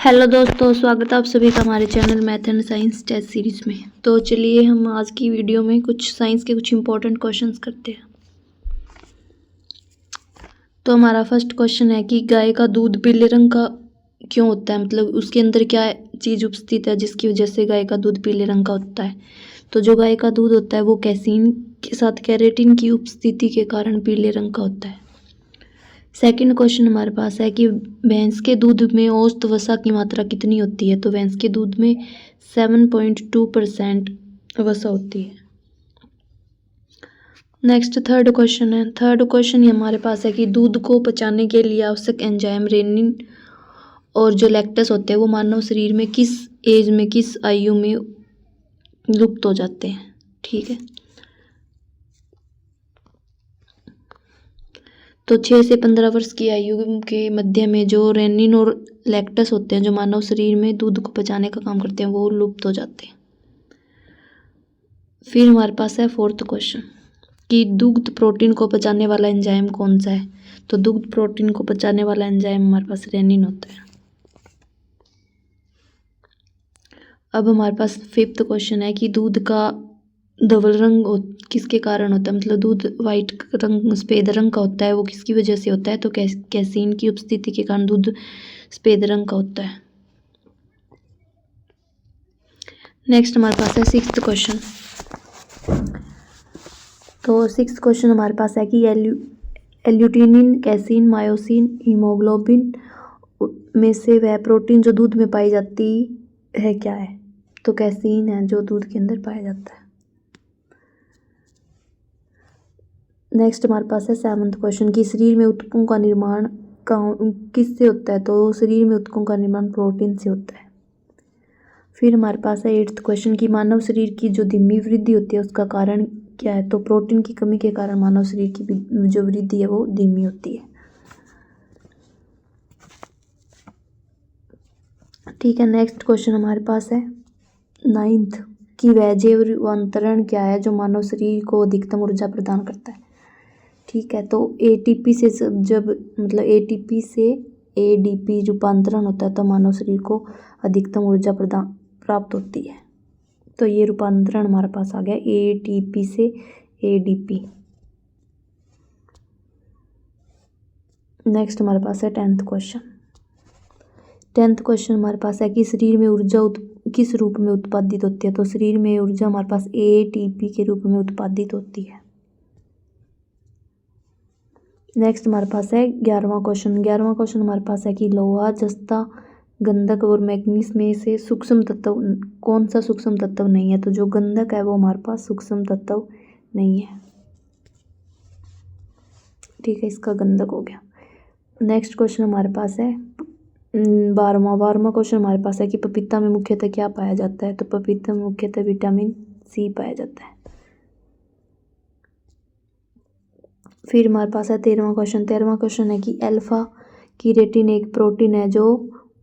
Hello दोस्तों, स्वागत है आप सभी का हमारे channel math and science test series में। तो चलिए हम आज की वीडियो में कुछ साइंस के कुछ इंपॉर्टेंट क्वेश्चंस करते हैं। तो हमारा फर्स्ट क्वेश्चन है कि गाय का दूध पीले रंग का क्यों होता है, मतलब उसके अंदर क्या चीज़ उपस्थित है जिसकी वजह से गाय का दूध पीले रंग का होता है। तो जो गाय का दूध होता है वो कैसीन के साथ कैरेटिन की उपस्थिति के कारण पीले रंग का होता है। सेकंड क्वेश्चन हमारे पास है कि भैंस के दूध में औसत वसा की मात्रा कितनी होती है। तो भैंस के दूध में 7.2% वसा होती है। नेक्स्ट थर्ड क्वेश्चन है। थर्ड क्वेश्चन ये हमारे पास है कि दूध को पचाने के लिए आवश्यक एंजाइम रेनिन और जो लैक्टस होते हैं वो मानव शरीर में किस एज में, किस आयु में लुप्त हो जाते हैं। ठीक है, तो 6 से 15 वर्ष की आयु के मध्य में जो रेनिन और लैक्टस होते हैं जो मानव शरीर में दूध को पचाने का काम करते हैं वो लुप्त हो जाते हैं। फिर हमारे पास है फोर्थ क्वेश्चन कि दुग्ध प्रोटीन को पचाने वाला एंजाइम कौन सा है। तो दुग्ध प्रोटीन को पचाने वाला एंजाइम हमारे पास रेनिन होता है। अब हमारे पास फिफ्थ क्वेश्चन है कि दूध का धवल रंग किसके कारण होता है, मतलब दूध वाइट रंग सफ़ेद रंग का होता है वो किसकी वजह से होता है। तो कैसीन की उपस्थिति के कारण दूध सफ़ेद रंग का होता है। नेक्स्ट हमारे पास है सिक्स्थ क्वेश्चन। तो सिक्स्थ क्वेश्चन हमारे पास है कि एल्यूटिनिन, कैसीन, मायोसिन, हीमोग्लोबिन में से वह प्रोटीन जो दूध में पाई जाती है क्या है। तो कैसीन है जो दूध के अंदर पाया जाता है। नेक्स्ट हमारे पास है सेवंथ क्वेश्चन कि शरीर में ऊतकों का निर्माण किससे होता है। तो शरीर में ऊतकों का निर्माण प्रोटीन से होता है। फिर हमारे पास है एट्थ क्वेश्चन कि मानव शरीर की जो धीमी वृद्धि होती है उसका कारण क्या है। तो प्रोटीन की कमी के कारण मानव शरीर की जो वृद्धि है वो धीमी होती है। ठीक है, नेक्स्ट क्वेश्चन हमारे पास है नाइन्थ कि वह जैव रूपांतरण क्या है जो मानव शरीर को अधिकतम ऊर्जा प्रदान करता है। ठीक है, तो एटीपी से जब मतलब एटीपी से एडीपी रूपांतरण होता है तो मानव शरीर को अधिकतम ऊर्जा प्राप्त होती है। तो ये रूपांतरण हमारे पास आ गया एटीपी से एडीपी। नेक्स्ट हमारे पास है टेंथ क्वेश्चन। टेंथ क्वेश्चन हमारे पास है कि शरीर में ऊर्जा किस रूप में उत्पादित होती है। तो शरीर में ऊर्जा हमारे पास एटीपी के रूप में उत्पादित होती है। नेक्स्ट हमारे पास है 11वां क्वेश्चन। 11वां क्वेश्चन हमारे पास है कि लोहा, जस्ता, गंधक और मैग्नीज में से सूक्ष्म तत्व कौन सा सूक्ष्म तत्व नहीं है। तो जो गंधक है वो हमारे पास सूक्ष्म तत्व नहीं है। ठीक है, इसका गंधक हो गया। नेक्स्ट क्वेश्चन हमारे पास है 12वां क्वेश्चन हमारे पास है कि पपीता में मुख्यतः क्या पाया जाता है। तो पपीता में मुख्यतः विटामिन सी पाया जाता है। फिर हमारे पास है 13वां क्वेश्चन। 13वां क्वेश्चन है कि अल्फा कीरेटिन एक प्रोटीन है जो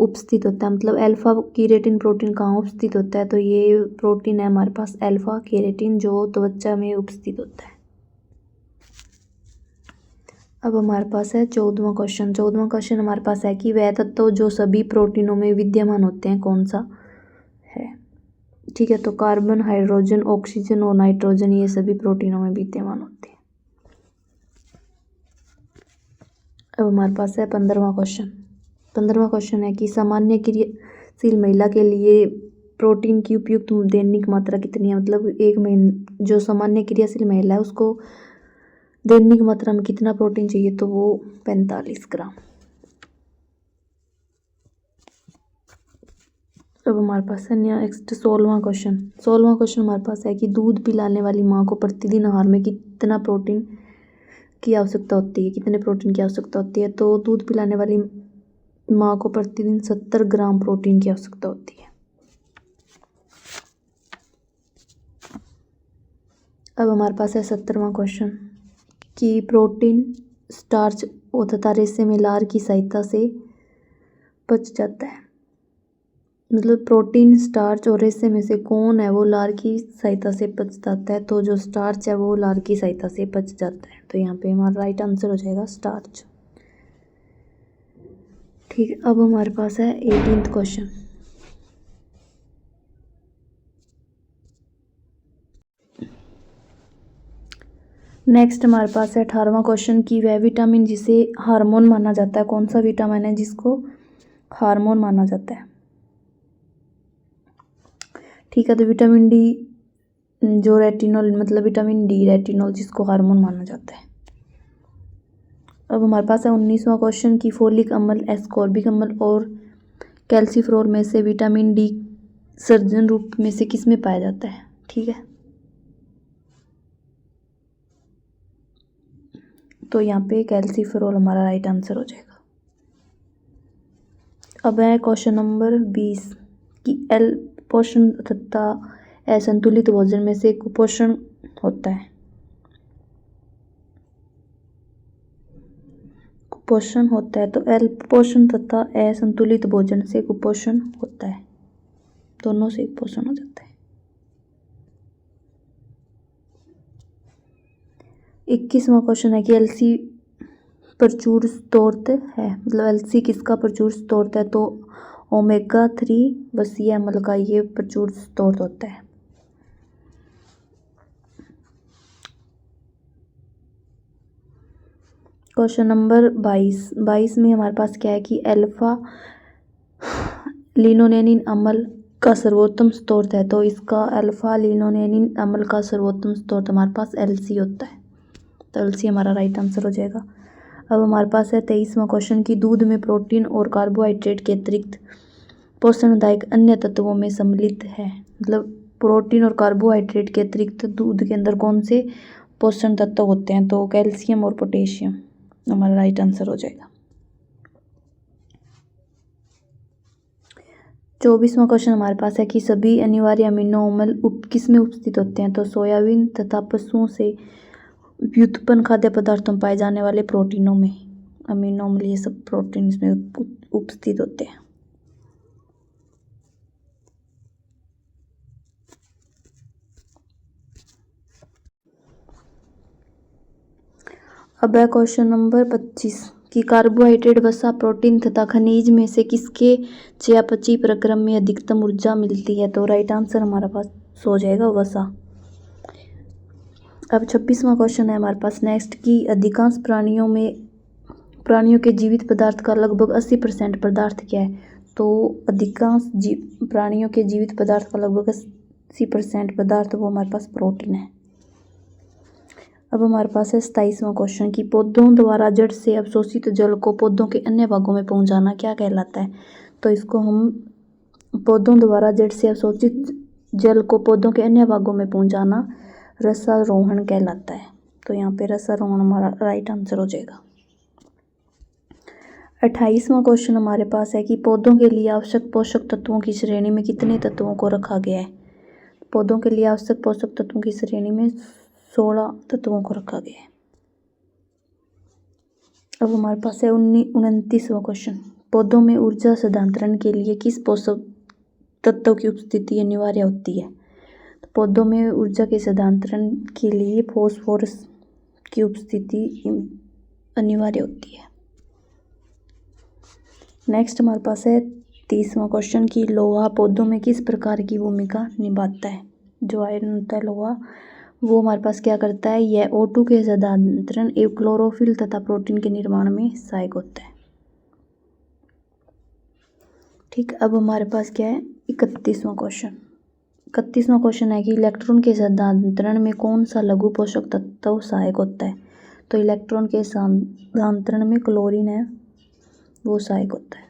उपस्थित होता है, मतलब अल्फा कीरेटिन प्रोटीन कहाँ उपस्थित होता है। तो ये प्रोटीन है हमारे पास अल्फा कीरेटिन जो त्वचा में उपस्थित होता है। अब हमारे पास है 14वां क्वेश्चन। 14वां क्वेश्चन हमारे पास है कि वह तत्व जो सभी प्रोटीनों में विद्यमान होते हैं कौन सा है। ठीक है, तो कार्बन, हाइड्रोजन, ऑक्सीजन और नाइट्रोजन ये सभी प्रोटीनों में विद्यमान होते हैं। अब हमारे पास है 15वां क्वेश्चन। 15वां क्वेश्चन है कि सामान्य क्रियाशील महिला के लिए प्रोटीन की उपयुक्त दैनिक मात्रा कितनी है, मतलब एक महीने जो सामान्य क्रियाशील महिला है उसको दैनिक मात्रा में कितना प्रोटीन चाहिए। तो वो 45 ग्राम। अब हमारे पास है नेक्स्ट 16वां क्वेश्चन। 16वां क्वेश्चन हमारे पास है कि दूध पिलाने वाली माँ को प्रतिदिन आहार में कितना प्रोटीन की आवश्यकता होती है, कितने प्रोटीन की आवश्यकता होती है। तो दूध पिलाने वाली माँ को प्रतिदिन 70 ग्राम प्रोटीन की आवश्यकता होती है। अब हमारे पास है 17वां क्वेश्चन कि प्रोटीन, स्टार्च तथा रेशे में लार की सहायता से पच जाता है, मतलब प्रोटीन, स्टार्च और रेशे में से कौन है वो लार की सहायता से पच जाता है। तो जो स्टार्च है वो लार की सहायता से पच जाता है। तो यहाँ पे हमारा राइट आंसर हो जाएगा स्टार्च। ठीक है, अब हमारे पास है 18th क्वेश्चन। नेक्स्ट हमारे पास है 18वां क्वेश्चन कि वह विटामिन जिसे हार्मोन माना जाता है, कौन सा विटामिन है जिसको हार्मोन माना जाता है। ठीक है, तो विटामिन डी जो रेटिनॉल मतलब विटामिन डी रेटिनॉल जिसको हार्मोन माना जाता है। अब हमारे पास है 19वां क्वेश्चन कि फोलिक अम्ल, एस्कॉर्बिक अम्ल और कैल्सीफ्लोर में से विटामिन डी सर्जन रूप में से किस में पाया जाता है। ठीक है, तो यहाँ पे कैल्सीफ्लोर हमारा राइट आंसर हो जाएगा। अब है क्वेश्चन नंबर 20 कि एल पोषण तथा असंतुलित भोजन में से कुपोषण होता है। कुपोषण होता है, तो एल पोषण तथा असंतुलित भोजन से कुपोषण होता है, दोनों से कुपोषण हो जाता है। 21वां क्वेश्चन है कि एलसी प्रचुर स्रोत है, मतलब एलसी किसका प्रचुर स्रोत है, तो ओमेगा 3 वसीय अम्ल का ये प्रचुर स्रोत होता है। क्वेश्चन नंबर 22 में हमारे पास क्या है कि अल्फा लिनोलेनिन अम्ल का सर्वोत्तम स्रोत है, तो इसका अल्फा लिनोलेनिन अम्ल का सर्वोत्तम स्रोत हमारे पास एलसी होता है, तो एलसी हमारा राइट आंसर हो जाएगा। अब हमारे पास है 23वां क्वेश्चन कि दूध में प्रोटीन और कार्बोहाइड्रेट के अतिरिक्त पोषणदायक अन्य तत्वों में सम्मिलित है, मतलब प्रोटीन और कार्बोहाइड्रेट के अतिरिक्त दूध के अंदर कौन से पोषण तत्व होते हैं, तो कैल्शियम और पोटेशियम हमारा राइट आंसर हो जाएगा। 24वां क्वेश्चन हमारे पास है कि सभी अनिवार्य अमीनो अम्ल किस में उपस्थित होते हैं, तो सोयाबीन तथा पशुओं से व्युत्पन्न खाद्य पदार्थों में पाए जाने वाले प्रोटीनों में अमीनो अम्ल ये सब प्रोटीन में उपस्थित होते हैं। अब है क्वेश्चन नंबर 25 कि कार्बोहाइड्रेट, वसा, प्रोटीन तथा खनिज में से किसके चयापचयी प्रक्रम में अधिकतम ऊर्जा मिलती है, तो राइट आंसर हमारे पास हो जाएगा वसा। अब 26वां क्वेश्चन है हमारे पास नेक्स्ट कि अधिकांश प्राणियों के जीवित पदार्थ का लगभग 80% पदार्थ क्या है, तो अधिकांश प्राणियों के जीवित पदार्थ का लगभग 80% पदार्थ वो हमारे पास प्रोटीन है। अब हमारे पास है 27वां क्वेश्चन कि पौधों द्वारा जड़ से अवशोषित जल को पौधों के अन्य भागों में पहुंचाना क्या कहलाता है, तो इसको हम पौधों द्वारा जड़ से अवशोषित जल को पौधों के अन्य भागों में पहुंचाना रसारोहण कहलाता है, तो यहाँ पे रसारोहण हमारा राइट आंसर हो जाएगा। 28वां क्वेश्चन हमारे पास है कि पौधों के लिए आवश्यक पोषक तत्वों की श्रेणी में कितने तत्वों को रखा गया है, पौधों के लिए आवश्यक पोषक तत्वों की श्रेणी में 16 तत्वों को रखा गया है। अब हमारे पास है 29वां क्वेश्चन, पौधों में ऊर्जा स्थानांतरण के लिए किस पोषक तत्व की उपस्थिति अनिवार्य होती है, तो पौधों में ऊर्जा के स्थानांतरण के लिए फॉस्फोरस की उपस्थिति अनिवार्य होती है। नेक्स्ट हमारे पास है 30वां क्वेश्चन कि लोहा पौधों में किस प्रकार की भूमिका निभाता है, जो आयरन होता है लोहा वो हमारे पास क्या करता है, यह O2 के स्थानांतरण एवं क्लोरोफिल तथा प्रोटीन के निर्माण में सहायक होता है। ठीक, अब हमारे पास क्या है 31वां क्वेश्चन। 31वां क्वेश्चन है कि इलेक्ट्रॉन के स्थानांतरण में कौन सा लघु पोषक तत्व सहायक होता है, तो इलेक्ट्रॉन के स्थानांतरण में क्लोरीन है वो सहायक होता है।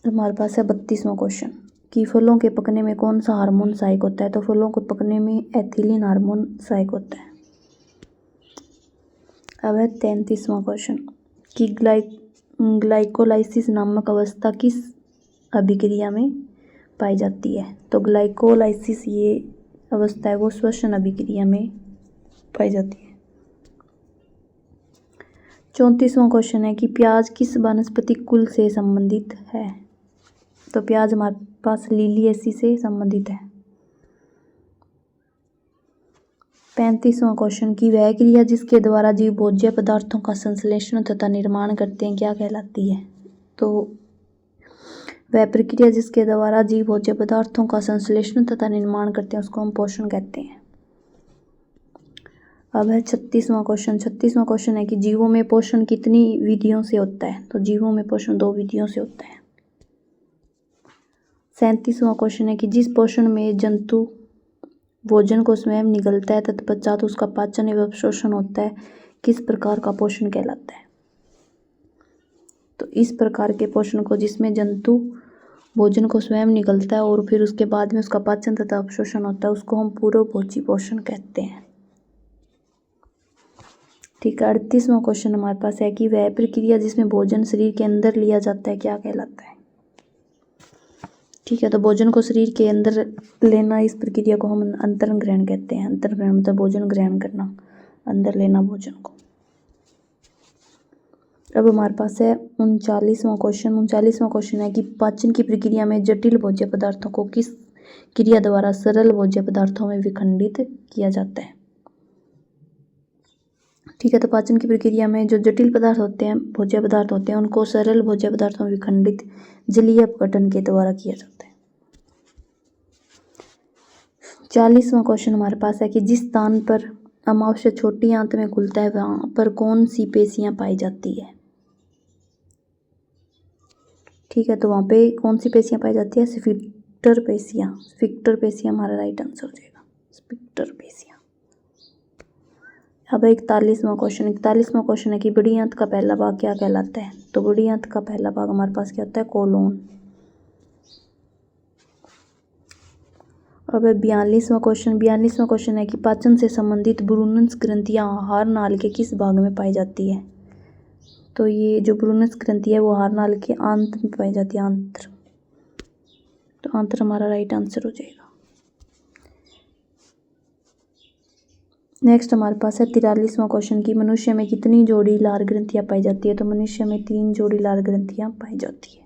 हमारे पास है 32वां क्वेश्चन कि फलों के पकने में कौन सा हार्मोन सहायक होता है, तो फलों को पकने में एथिलीन हार्मोन सहायक होता है। अब है 33वां क्वेश्चन कि ग्लाइकोलाइसिस नामक अवस्था किस अभिक्रिया में पाई जाती है, तो ग्लाइकोलाइसिस ये अवस्था है वो श्वसन अभिक्रिया में पाई जाती है। 34वां क्वेश्चन है कि प्याज किस वनस्पति कुल से संबंधित है, तो प्याज हमारे पास लिलिएसी से संबंधित है। 35वां क्वेश्चन की वह क्रिया जिसके द्वारा जीव भोज्य पदार्थों का संश्लेषण तथा निर्माण करते हैं क्या कहलाती है? तो वह प्रक्रिया जिसके द्वारा जीव भोज्य पदार्थों का संश्लेषण तथा निर्माण करते हैं उसको हम पोषण कहते हैं। अब है 36वां क्वेश्चन। 36वां क्वेश्चन है कि जीवों में पोषण कितनी विधियों से होता है? तो जीवों में पोषण 2 विधियों से होता है। 37वां क्वेश्चन है कि जिस पोषण में जंतु भोजन को स्वयं निगलता है तत्पश्चात उसका पाचन एवं अवशोषण होता है, किस प्रकार का पोषण कहलाता है? तो इस प्रकार के पोषण को जिसमें जंतु भोजन को स्वयं निगलता है और फिर उसके बाद में उसका पाचन तथा अवशोषण होता है उसको हम पूर्वभोजी पोषण कहते हैं। ठीक है, 38वां क्वेश्चन हमारे पास है कि वह प्रक्रिया जिसमें भोजन शरीर के अंदर लिया जाता है क्या कहलाता है? ठीक है, तो भोजन को शरीर के अंदर लेना, इस प्रक्रिया को हम अंतरण ग्रहण कहते हैं। अंतरण ग्रहण मतलब भोजन ग्रहण करना, अंदर लेना भोजन को। अब हमारे पास है 39वां क्वेश्चन। 39वां क्वेश्चन है कि पाचन की प्रक्रिया में जटिल भोज्य पदार्थों को किस क्रिया द्वारा सरल भोज्य पदार्थों में विखंडित किया जाता है? ठीक है, तो पाचन की प्रक्रिया में जो जटिल पदार्थ होते हैं, भोज्य पदार्थ होते हैं, उनको सरल भोज्य पदार्थों में विखंडित जलीय अपघटन के द्वारा किया जाता है। 40वां क्वेश्चन हमारे पास है कि जिस स्थान पर अमावस्या छोटी आंत में खुलता है वहां पर कौन सी पेशियां पाई जाती है? ठीक है, तो वहां पे कौन सी पेशियां पाई जाती है? स्फिक्टर पेशियां। स्फिक्टर पेशियां हमारा राइट आंसर हो जाएगा, स्फिक्टर पेशियां। अब 41वां क्वेश्चन। 41वां क्वेश्चन है कि बड़ी आंत का पहला भाग क्या कहलाता है? तो बड़ी आंत का पहला भाग हमारे पास क्या होता है? कोलोन। अब 42वां क्वेश्चन। 42वां क्वेश्चन है कि पाचन से संबंधित ब्रूनस ग्रंथियां आहार नाल के किस भाग में पाई जाती है? तो ये जो ब्रूनस ग्रंथि है वो आहार नाल के आंत में पाई जाती है, आंत्र। तो आंत्र हमारा राइट आंसर हो जाएगा। नेक्स्ट हमारे पास है 43वां क्वेश्चन की मनुष्य में कितनी जोड़ी लार ग्रंथियां पाई जाती है? तो मनुष्य में 3 जोड़ी लार ग्रंथियां पाई जाती है।